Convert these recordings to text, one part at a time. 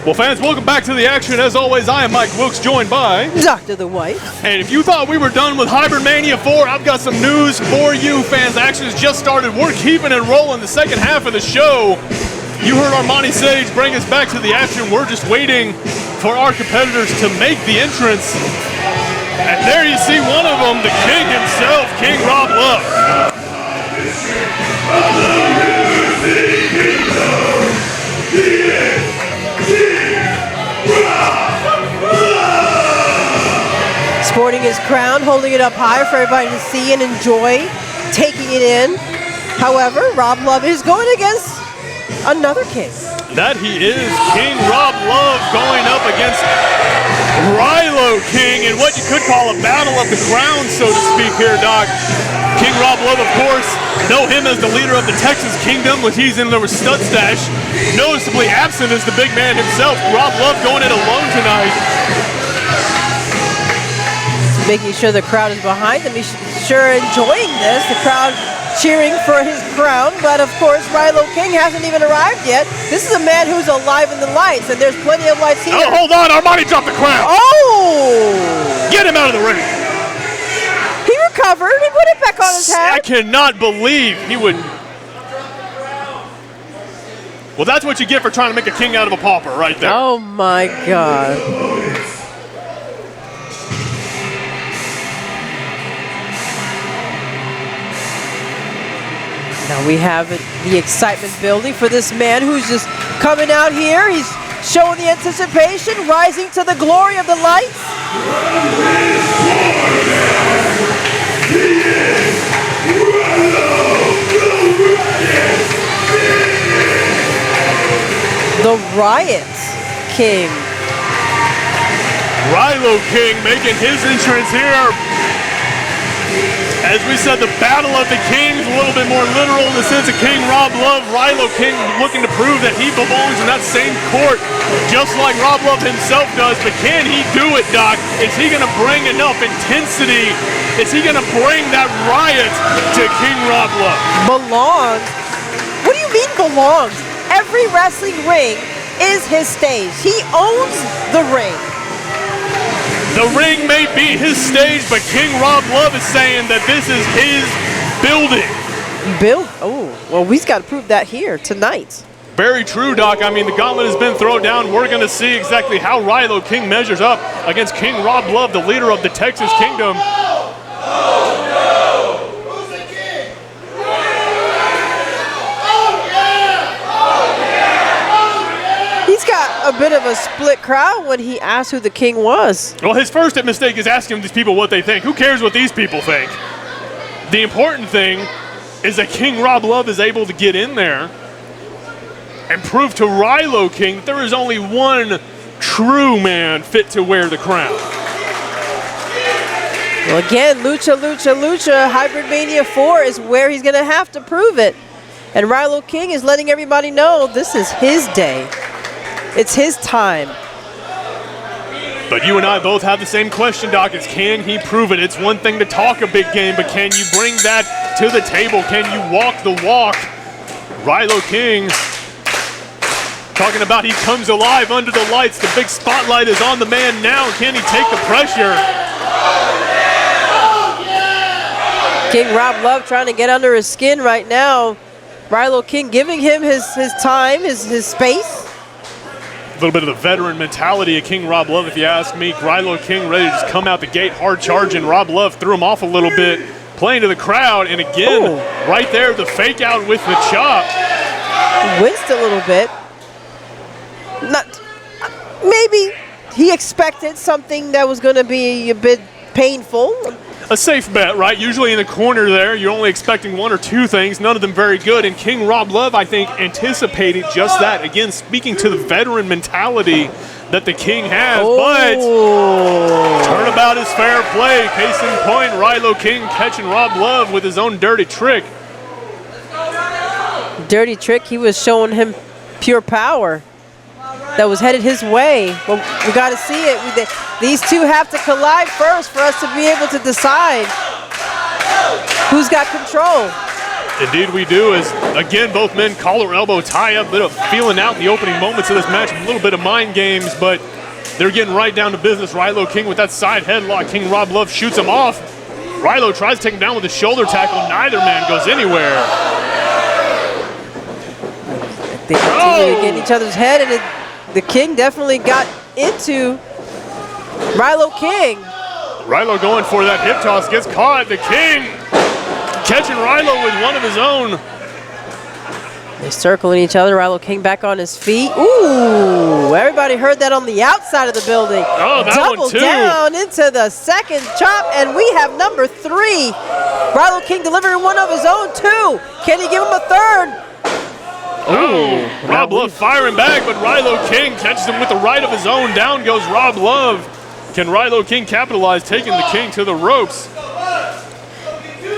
Well, fans, welcome back to the action. As always, I am Mike Wilkes, joined by Dr. The White. And if you thought we were done with Hybrid Mania 4, I've got some news for you, fans. Action has just started. We're keeping it rolling the second half of the show. You heard Armani Sage bring us back to the action. We're just waiting for our competitors to make the entrance. And there you see one of them, the king himself, King Rob Love. Sporting his crown, holding it up high for everybody to see and enjoy, taking it in. However, Rob Love is going against another king. That he is, King Rob Love going up against Ryloh King in what you could call a battle of the crown, so to speak here, Doc. King Rob Love, of course, know him as the leader of the Texas Kingdom, which he's in the stud stash. Noticeably absent is the big man himself. Rob Love going in alone tonight. Making sure the crowd is behind him. He's sure enjoying this. The crowd cheering for his crown. But of course, Ryloh King hasn't even arrived yet. This is a man who's alive in the lights, and there's plenty of lights here. Oh, hold on. Armani dropped the crown. Oh! Get him out of the ring. He recovered. He put it back on his head. I cannot believe he would. Well, that's what you get for trying to make a king out of a pauper right there. Oh, my God. Now we have the excitement building for this man who's just coming out here. He's showing the anticipation, rising to the glory of the lights. The Riot King. Ryloh King making his entrance here. As we said, the battle of the kings, a little bit more literal in the sense of King Rob Love. Ryloh King looking to prove that he belongs in that same court, just like Rob Love himself does. But can he do it, Doc? Is he going to bring enough intensity? Is he going to bring that riot to King Rob Love? Belongs? What do you mean belongs? Every wrestling ring is his stage. He owns the ring. The ring may be his stage, but King Rob Love is saying that this is his building. Oh, well, we've got to prove that here tonight. Very true, Doc. I mean, the gauntlet has been thrown down. We're going to see exactly how Ryloh King measures up against King Rob Love, the leader of the Texas Kingdom. A bit of a split crowd when he asked who the king was. Well, his first mistake is asking these people what they think. Who cares what these people think? The important thing is that King Rob Love is able to get in there and prove to Ryloh King that there is only one true man fit to wear the crown. Well, again, Lucha, Lucha, Lucha, Hybrid Mania 4 is where he's going to have to prove it. And Ryloh King is letting everybody know this is his day. It's his time. But you and I both have the same question, Doc, is can he prove it? It's one thing to talk a big game, but can you bring that to the table? Can you walk the walk? Ryloh King talking about he comes alive under the lights. The big spotlight is on the man now. Can he take the pressure? King Rob Love trying to get under his skin right now. Ryloh King giving him his time, his space. A little bit of the veteran mentality of King Rob Love, if you ask me. Ryloh King ready to just come out the gate hard charging. Rob Love threw him off a little bit, playing to the crowd, and again, right there, the fake out with the chop. Winced a little bit. Maybe he expected something that was going to be a bit painful. A safe bet, right? Usually in the corner there, you're only expecting one or two things, none of them very good. And King Rob Love, I think, anticipated just that. Again, speaking to the veteran mentality that the King has, but turnabout is fair play. Case in point, Ryloh King catching Rob Love with his own dirty trick. Dirty trick, he was showing him pure power that was headed his way. Well, we got to see it. These two have to collide first for us to be able to decide who's got control. Indeed we do, as again both men collar elbow tie up, bit of feeling out the opening moments of this match, a little bit of mind games, but they're getting right down to business. Ryloh King with that side headlock. King Rob Love shoots him off. Ryloh tries to take him down with a shoulder tackle. Neither man goes anywhere. They continue to get in each other's head, and the King definitely got into Ryloh King. Ryloh going for that hip toss, gets caught. The King catching Ryloh with one of his own. They're circling each other. Ryloh King back on his feet. Ooh, everybody heard that on the outside of the building. Oh, that Double one too. down into the second chop, and we have number 3. Ryloh King delivering one of his own too. Can he give him a third? Oh, Rob Love firing back, but Ryloh King catches him with the right of his own. Down goes Rob Love. Can Ryloh King capitalize, taking the King to the ropes?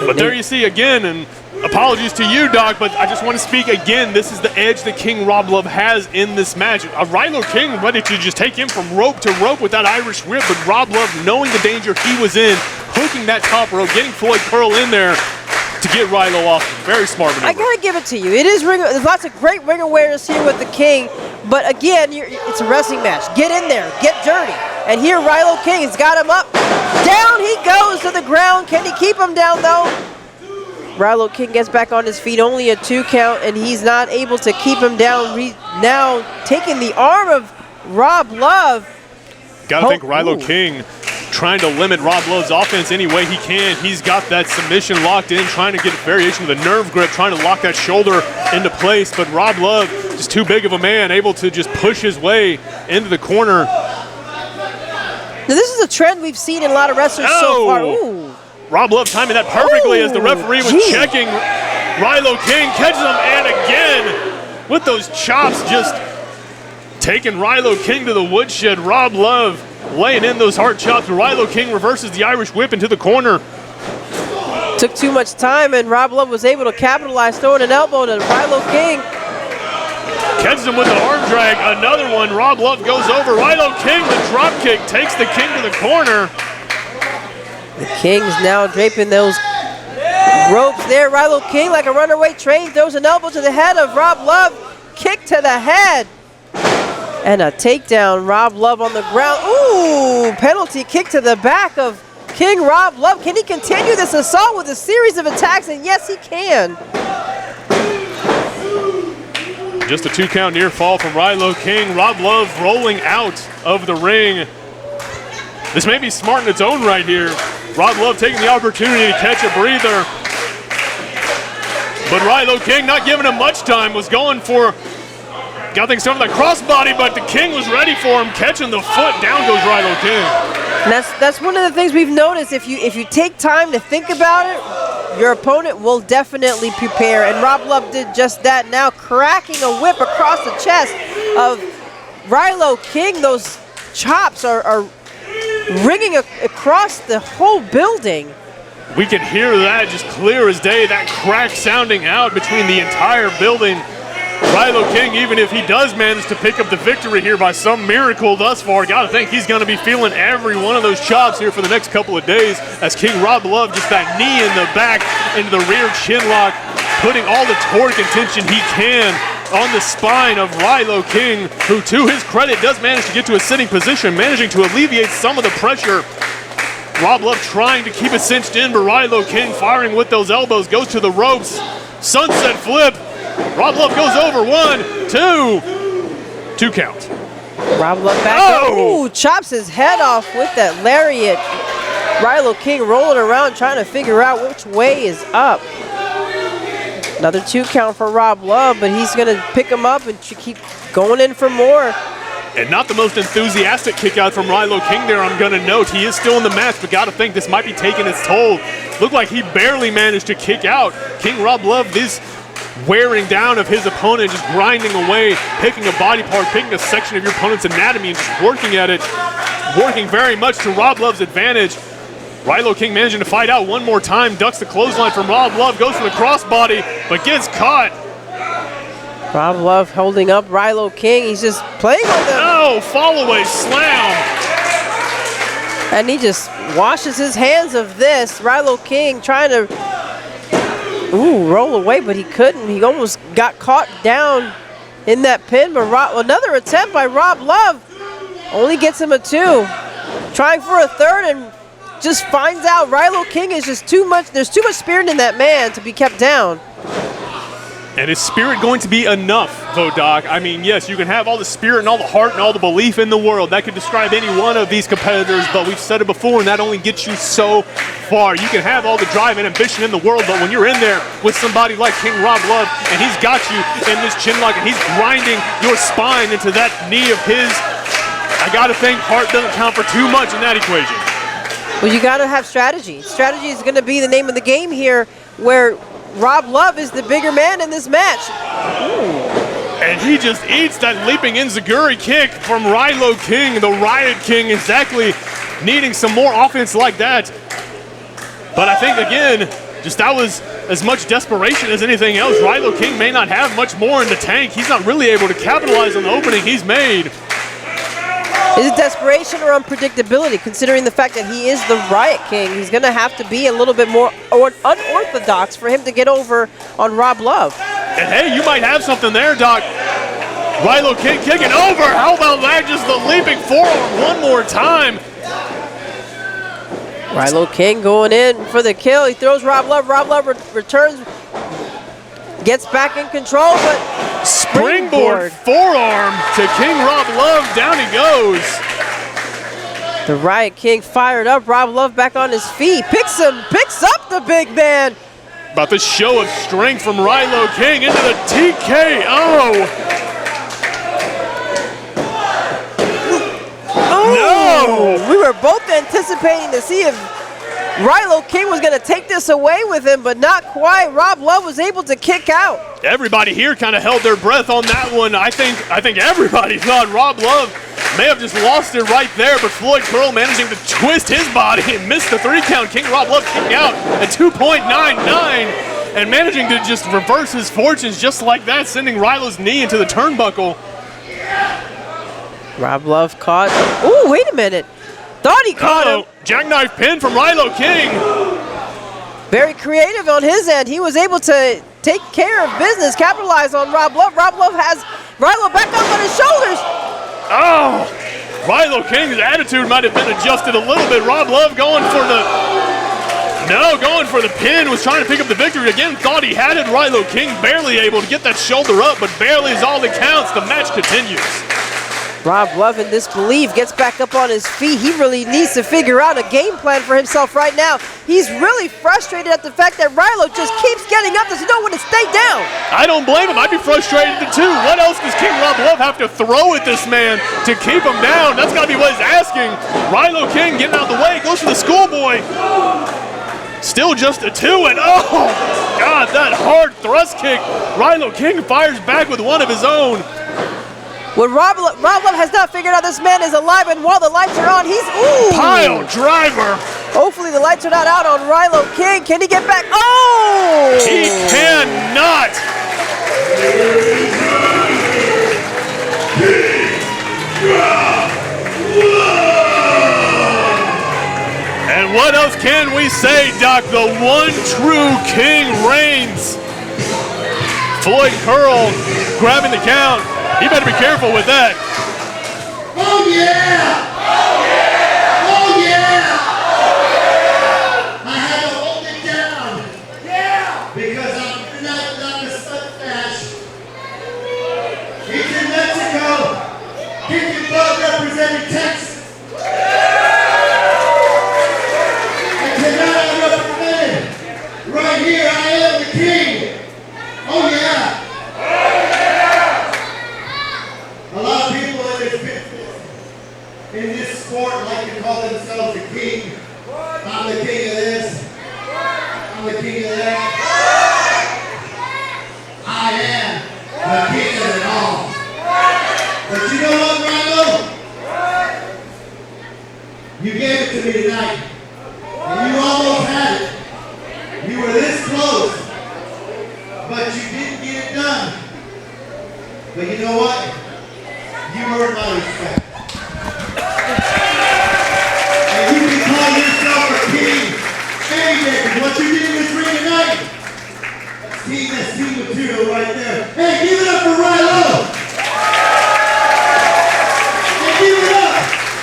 But there you see again, and apologies to you, Doc, but I just want to speak again. This is the edge that King Rob Love has in this match. Ryloh King ready to just take him from rope to rope with that Irish whip, but Rob Love, knowing the danger he was in, hooking that top rope, getting Floyd Curl in there to get Ryloh off. Very smart maneuver. I gotta give it to you. It is there's lots of great ring awareness here with the King, but again, it's a wrestling match. Get in there, get dirty. And here Ryloh King has got him up. Down he goes to the ground. Can he keep him down though? Ryloh King gets back on his feet, only a 2 count, and he's not able to keep him down. Now taking the arm of Rob Love. Gotta think Ryloh King trying to limit Rob Love's offense any way he can. He's got that submission locked in, trying to get a variation of the nerve grip, trying to lock that shoulder into place, but Rob Love, just too big of a man, able to just push his way into the corner. Now this is a trend we've seen in a lot of wrestlers so far. Ooh. Rob Love timing that perfectly as the referee was checking. Ryloh King catches him, and again, with those chops, just taking Ryloh King to the woodshed. Rob Love laying in those hard chops. Ryloh King reverses the Irish whip into the corner. Took too much time, and Rob Love was able to capitalize, throwing an elbow to Ryloh King. Catches him with an arm drag. Another one. Rob Love goes over. Ryloh King, the drop kick, takes the King to the corner. The King's now draping those ropes there. Ryloh King, like a runaway train, throws an elbow to the head of Rob Love. Kick to the head. And a takedown. Rob Love on the ground. Ooh, penalty kick to the back of King Rob Love. Can he continue this assault with a series of attacks? And yes, he can. Just a 2 count near fall from Ryloh King. Rob Love rolling out of the ring. This may be smart in its own right here. Rob Love taking the opportunity to catch a breather. But Ryloh King not giving him much time, was going for, got things done with that crossbody, but the King was ready for him, catching the foot. Down goes Ryloh King. And that's one of the things we've noticed. If you take time to think about it, your opponent will definitely prepare. And Rob Love did just that, now cracking a whip across the chest of Ryloh King. Those chops are ringing across the whole building. We can hear that just clear as day, that crack sounding out between the entire building. Ryloh King, even if he does manage to pick up the victory here by some miracle thus far, gotta think he's gonna be feeling every one of those chops here for the next couple of days, as King Rob Love, just that knee in the back into the rear chin lock, putting all the torque and tension he can on the spine of Ryloh King, who to his credit does manage to get to a sitting position, managing to alleviate some of the pressure. Rob Love trying to keep it cinched in, but Ryloh King firing with those elbows, goes to the ropes, sunset flip. Rob Love goes over, 1, 2 count. Rob Love back up. Ooh, chops his head off with that lariat. Ryloh King rolling around trying to figure out which way is up. Another 2 count for Rob Love, but he's going to pick him up and keep going in for more. And not the most enthusiastic kick out from Ryloh King there, I'm going to note. He is still in the match, but got to think this might be taking its toll. Looked like he barely managed to kick out. King Rob Love, this wearing down of his opponent, just grinding away, picking a body part, picking a section of your opponent's anatomy and just working at it, working very much to Rob Love's advantage. Ryloh King managing to fight out one more time, ducks the clothesline from Rob Love, goes for the crossbody, but gets caught. Rob Love holding up Ryloh King. He's just playing with him. Oh, fall away slam. And he just washes his hands of this. Ryloh King trying to Ooh, roll away, but he couldn't. He almost got caught down in that pin, but another attempt by Rob Love only gets him a 2. Trying for a third and just finds out Ryloh King is just too much. There's too much spirit in that man to be kept down. And is spirit going to be enough, though, Doc? I mean, yes, you can have all the spirit and all the heart and all the belief in the world. That could describe any one of these competitors, but we've said it before, and that only gets you so far. You can have all the drive and ambition in the world, but when you're in there with somebody like King Rob Love, and he's got you in this chin lock, and he's grinding your spine into that knee of his, I got to think heart doesn't count for too much in that equation. Well, you got to have strategy. Strategy is going to be the name of the game here, where Rob Love is the bigger man in this match. Ooh. And he just eats that leaping enziguri kick from Ryloh King, the Riot King, exactly needing some more offense like that. But I think, again, just that was as much desperation as anything else. Ryloh King may not have much more in the tank. He's not really able to capitalize on the opening he's made. Is it desperation or unpredictability? Considering the fact that he is the Riot King, he's going to have to be a little bit more unorthodox for him to get over on Rob Love. And hey, you might have something there, Doc. Ryloh King kicking over. How about that? Just the leaping forearm one more time. Ryloh King going in for the kill. He throws Rob Love. Rob Love returns, gets back in control, but springboard forearm to King Rob Love. Down he goes. The Riot King fired up. Rob Love back on his feet. Picks up the big man. About the show of strength from Ryloh King into the TKO. No! We were both anticipating to see if Ryloh King was going to take this away with him, but not quite. Rob Love was able to kick out. Everybody here kind of held their breath on that one. I think everybody thought Rob Love may have just lost it right there, but Floyd Curl managing to twist his body and miss the 3 count. King Rob Love kicking out at 2.99 and managing to just reverse his fortunes just like that, sending Ryloh's knee into the turnbuckle. Rob Love caught. Ooh, wait a minute. Thought he caught him. Jackknife pin from Ryloh King. Very creative on his end. He was able to take care of business, capitalize on Rob Love. Rob Love has Ryloh back up on his shoulders. Oh, Ryloh King's attitude might have been adjusted a little bit. Rob Love going for the pin, was trying to pick up the victory again. Thought he had it. Ryloh King barely able to get that shoulder up, but barely is all that counts. The match continues. Rob Love in disbelief gets back up on his feet. He really needs to figure out a game plan for himself right now. He's really frustrated at the fact that Ryloh just keeps getting up. Doesn't know when to stay down. I don't blame him. I'd be frustrated too. What else does King Rob Love have to throw at this man to keep him down? That's got to be what he's asking. Ryloh King getting out of the way. Goes for the schoolboy. Still just a 2, and oh, God, that hard thrust kick. Ryloh King fires back with one of his own. What Rob Love has not figured out, this man is alive, and while the lights are on, he's pile driver. Hopefully the lights are not out on Ryloh King. Can he get back? Oh! He cannot. And what else can we say, Doc? The one true king reigns. Floyd Curl grabbing the count. You better be careful with that. Oh yeah! Oh yeah! Oh yeah! I had to hold it down. Yeah! Because I'm not a slut bash. He's in Mexico. Kicking butt representing Texas. I cannot understand. Right here, I am the king. Oh yeah! A lot of people in this business, in this sport, like to call themselves the king. I'm the king of this. I'm the king of that. I am the king of it all. But you know what, Ryloh? You gave it to me tonight. And you almost had it. You were this close. But you didn't get it done. But you know what? You earned my respect. And you can call yourself a king any day. What you did in this ring tonight,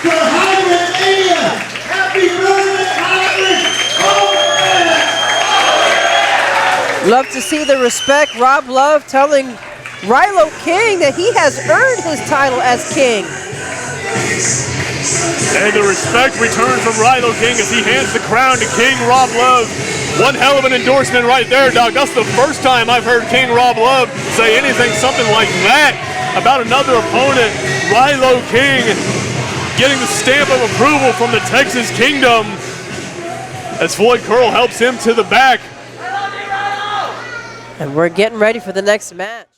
for Hybrid Mania. Happy birthday, Hybrid! Oh, yeah. Love to see the respect. Rob Love telling Ryloh King that he has earned his title as king. And the respect returns from Ryloh King as he hands the crown to King Rob Love. One hell of an endorsement right there, Doc. That's the first time I've heard King Rob Love say anything something like that about another opponent. Ryloh King getting the stamp of approval from the Texas Kingdom as Floyd Curl helps him to the back. And we're getting ready for the next match.